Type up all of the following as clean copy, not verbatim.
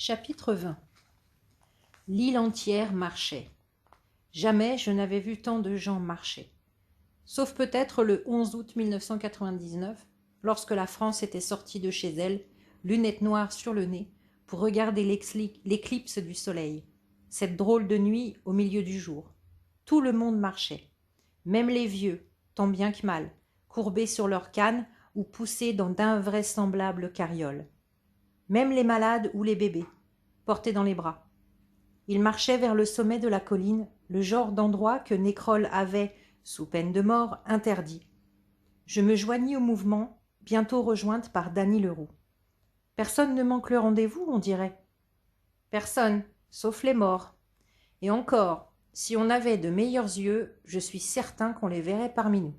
Chapitre 20. L'île entière marchait. Jamais je n'avais vu tant de gens marcher. Sauf peut-être le 11 août 1999, lorsque la France était sortie de chez elle, lunettes noires sur le nez, pour regarder l'éclipse du soleil, cette drôle de nuit au milieu du jour. Tout le monde marchait. Même les vieux, tant bien que mal, courbés sur leurs cannes ou poussés dans d'invraisemblables carrioles. Même les malades ou les bébés, portés dans les bras. Ils marchaient vers le sommet de la colline, le genre d'endroit que Nécrole avait, sous peine de mort, interdit. Je me joignis au mouvement, bientôt rejointe par Dany Leroux. Personne ne manque le rendez-vous, on dirait. Personne, sauf les morts. Et encore, si on avait de meilleurs yeux, je suis certain qu'on les verrait parmi nous.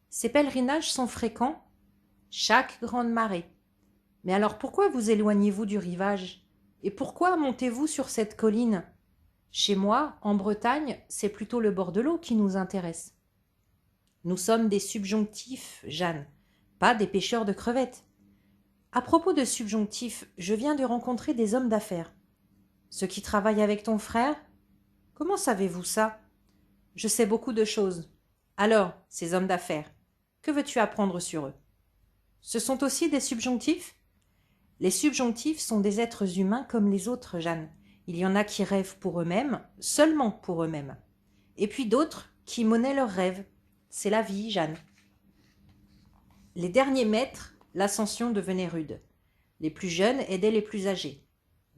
Ces pèlerinages sont fréquents chaque grande marée. Mais alors pourquoi vous éloignez-vous du rivage? Et pourquoi montez-vous sur cette colline? Chez moi, en Bretagne, c'est plutôt le bord de l'eau qui nous intéresse. Nous sommes des subjonctifs, Jeanne, pas des pêcheurs de crevettes. À propos de subjonctifs, je viens de rencontrer des hommes d'affaires. Ceux qui travaillent avec ton frère? Comment savez-vous ça? Je sais beaucoup de choses. Alors, ces hommes d'affaires, que veux-tu apprendre sur eux? Ce sont aussi des subjonctifs? Les subjonctifs sont des êtres humains comme les autres, Jeanne. Il y en a qui rêvent pour eux-mêmes, seulement pour eux-mêmes. Et puis d'autres qui monnaient leurs rêves. C'est la vie, Jeanne. Les derniers mètres, l'ascension devenait rude. Les plus jeunes aidaient les plus âgés.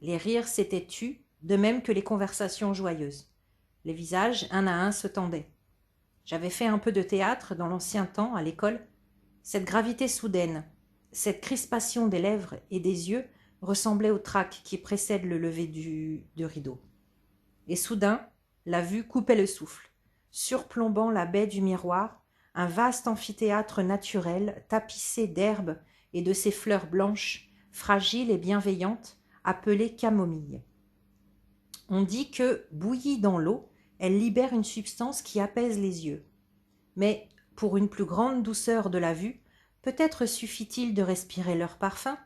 Les rires s'étaient tus, de même que les conversations joyeuses. Les visages, un à un, se tendaient. J'avais fait un peu de théâtre dans l'ancien temps, à l'école. Cette gravité soudaine, cette crispation des lèvres et des yeux ressemblait au trac qui précède le lever du rideau. Et soudain, la vue coupait le souffle, surplombant la baie du Miroir, un vaste amphithéâtre naturel tapissé d'herbes et de ces fleurs blanches, fragiles et bienveillantes, appelées camomilles. On dit que, bouillie dans l'eau, elle libère une substance qui apaise les yeux. Mais, pour une plus grande douceur de la vue, peut-être suffit-il de respirer leur parfum?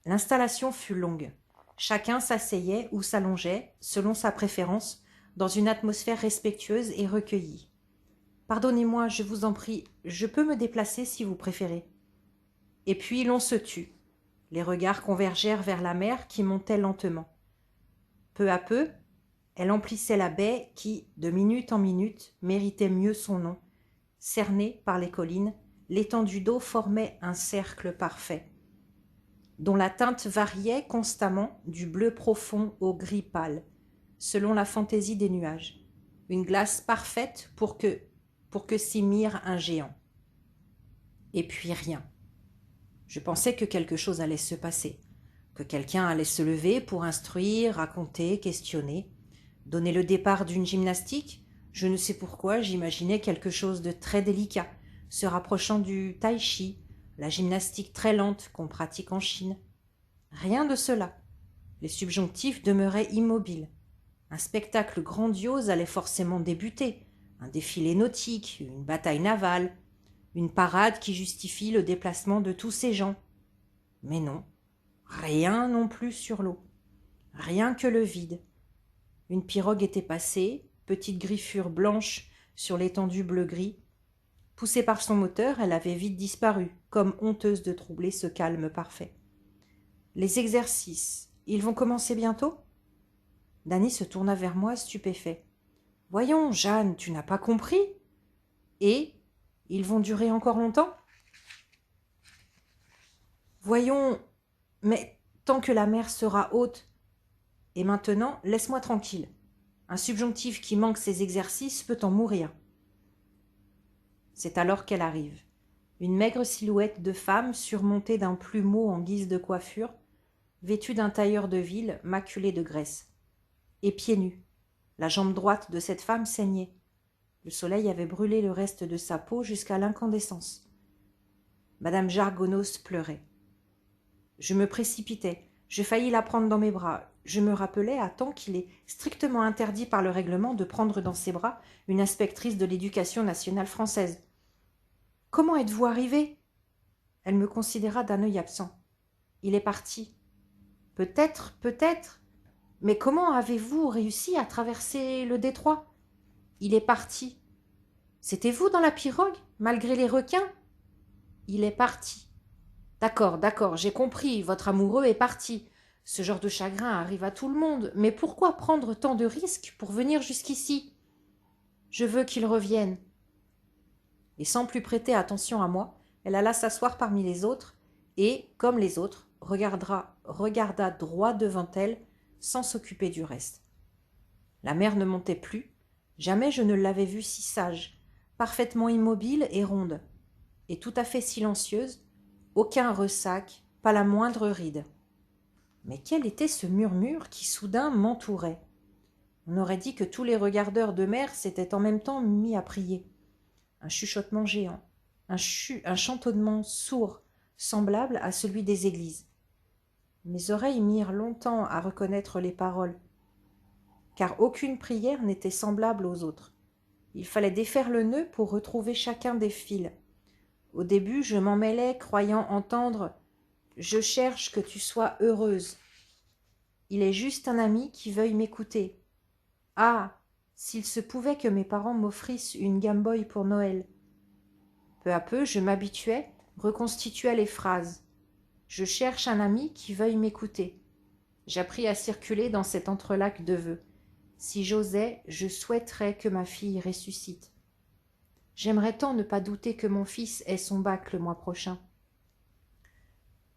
L'installation fut longue. Chacun s'asseyait ou s'allongeait, selon sa préférence, dans une atmosphère respectueuse et recueillie. « Pardonnez-moi, je vous en prie, je peux me déplacer si vous préférez. » Et puis l'on se tut. Les regards convergèrent vers la mer qui montait lentement. Peu à peu, elle emplissait la baie qui, de minute en minute, méritait mieux son nom. Cernée par les collines, l'étendue d'eau formait un cercle parfait, dont la teinte variait constamment du bleu profond au gris pâle, selon la fantaisie des nuages. Une glace parfaite pour que s'y mire un géant. Et puis rien. Je pensais que quelque chose allait se passer, que quelqu'un allait se lever pour instruire, raconter, questionner, donner le départ d'une gymnastique. Je ne sais pourquoi j'imaginais quelque chose de très délicat, se rapprochant du tai chi, la gymnastique très lente qu'on pratique en Chine. Rien de cela. Les subjonctifs demeuraient immobiles. Un spectacle grandiose allait forcément débuter, un défilé nautique, une bataille navale, une parade qui justifie le déplacement de tous ces gens. Mais non, rien non plus sur l'eau, rien que le vide. Une pirogue était passée, petite griffure blanche sur l'étendue bleu-gris. Poussée par son moteur, elle avait vite disparu, comme honteuse de troubler ce calme parfait. Les exercices, ils vont commencer bientôt? Dany se tourna vers moi, stupéfait. « Voyons, Jeanne, tu n'as pas compris? Et ils vont durer encore longtemps? Voyons, mais tant que la mer sera haute. Et maintenant, laisse-moi tranquille. Un subjonctif qui manque ses exercices peut en mourir. » C'est alors qu'elle arrive. Une maigre silhouette de femme surmontée d'un plumeau en guise de coiffure, vêtue d'un tailleur de ville maculé de graisse. Et pieds nus. La jambe droite de cette femme saignait. Le soleil avait brûlé le reste de sa peau jusqu'à l'incandescence. Madame Jargonos pleurait. Je me précipitai. Je faillis la prendre dans mes bras. Je me rappelais à temps qu'il est strictement interdit par le règlement de prendre dans ses bras une inspectrice de l'éducation nationale française. « Comment êtes-vous arrivée ?» Elle me considéra d'un œil absent. « Il est parti. » Peut-être, peut-être. Mais comment avez-vous réussi à traverser le détroit? Il est parti. C'était vous dans la pirogue, malgré les requins? Il est parti. D'accord, d'accord, j'ai compris, votre amoureux est parti. Ce genre de chagrin arrive à tout le monde, mais pourquoi prendre tant de risques pour venir jusqu'ici? Je veux qu'il revienne. Et sans plus prêter attention à moi, elle alla s'asseoir parmi les autres, et, comme les autres, regarda droit devant elle, sans s'occuper du reste. La mère ne montait plus, jamais je ne l'avais vue si sage, parfaitement immobile et ronde, et tout à fait silencieuse, aucun ressac, pas la moindre ride. Mais quel était ce murmure qui soudain m'entourait? On aurait dit que tous les regardeurs de mer s'étaient en même temps mis à prier. Un chuchotement géant, un chantonnement sourd, semblable à celui des églises. Mes oreilles mirent longtemps à reconnaître les paroles, car aucune prière n'était semblable aux autres. Il fallait défaire le nœud pour retrouver chacun des fils. Au début, je m'en mêlais, croyant entendre « Je cherche que tu sois heureuse ». Il est juste un ami qui veuille m'écouter. Ah, s'il se pouvait que mes parents m'offrissent une Game Boy pour Noël. Peu à peu, je m'habituais, reconstituais les phrases. Je cherche un ami qui veuille m'écouter. J'appris à circuler dans cet entrelac de vœux. Si j'osais, je souhaiterais que ma fille ressuscite. J'aimerais tant ne pas douter que mon fils ait son bac le mois prochain.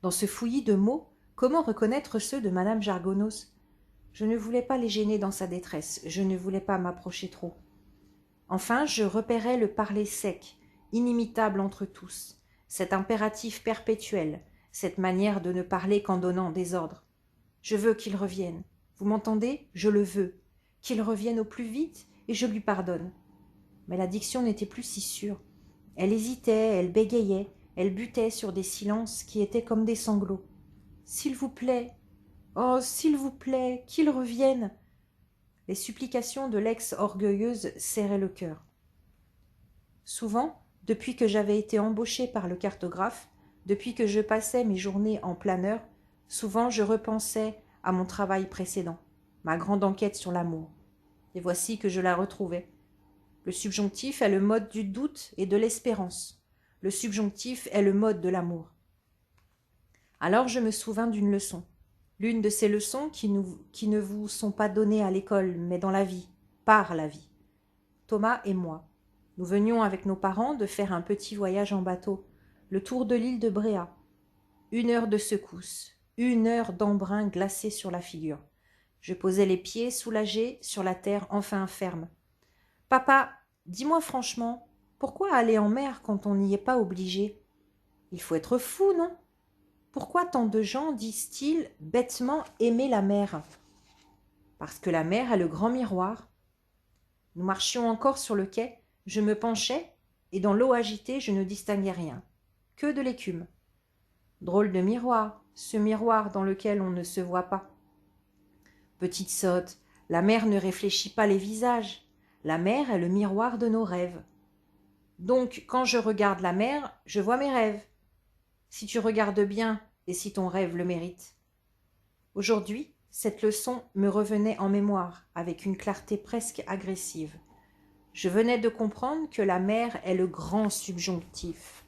Dans ce fouillis de mots, comment reconnaître ceux de madame Jargonos? Je ne voulais pas les gêner dans sa détresse, je ne voulais pas m'approcher trop. Enfin, je repérais le parler sec, inimitable entre tous, cet impératif perpétuel, cette manière de ne parler qu'en donnant des ordres. Je veux qu'il revienne. Vous m'entendez? Je le veux. Qu'il revienne au plus vite, et je lui pardonne. Mais la diction n'était plus si sûre. Elle hésitait, elle bégayait, elle butait sur des silences qui étaient comme des sanglots. S'il vous plaît, oh, s'il vous plaît, qu'il revienne. Les supplications de l'ex-orgueilleuse serraient le cœur. Souvent, depuis que j'avais été embauchée par le cartographe, depuis que je passais mes journées en planeur, souvent je repensais à mon travail précédent, ma grande enquête sur l'amour. Et voici que je la retrouvais. Le subjonctif est le mode du doute et de l'espérance. Le subjonctif est le mode de l'amour. Alors je me souvins d'une leçon. L'une de ces leçons qui ne vous sont pas données à l'école, mais dans la vie, par la vie. Thomas et moi. Nous venions avec nos parents de faire un petit voyage en bateau, le tour de l'île de Bréa. 1 heure de secousse, 1 heure d'embrun glacé sur la figure. Je posais les pieds soulagés sur la terre enfin ferme. « Papa, dis-moi franchement, pourquoi aller en mer quand on n'y est pas obligé? Il faut être fou, non? Pourquoi tant de gens disent-ils bêtement aimer la mer? Parce que la mer est le grand miroir. » Nous marchions encore sur le quai, je me penchais, et dans l'eau agitée je ne distinguais rien, que de l'écume. Drôle de miroir, ce miroir dans lequel on ne se voit pas. Petite sotte, la mer ne réfléchit pas les visages. La mer est le miroir de nos rêves. Donc, quand je regarde la mer, je vois mes rêves. Si tu regardes bien et si ton rêve le mérite. Aujourd'hui, cette leçon me revenait en mémoire avec une clarté presque agressive. Je venais de comprendre que la mer est le grand subjonctif.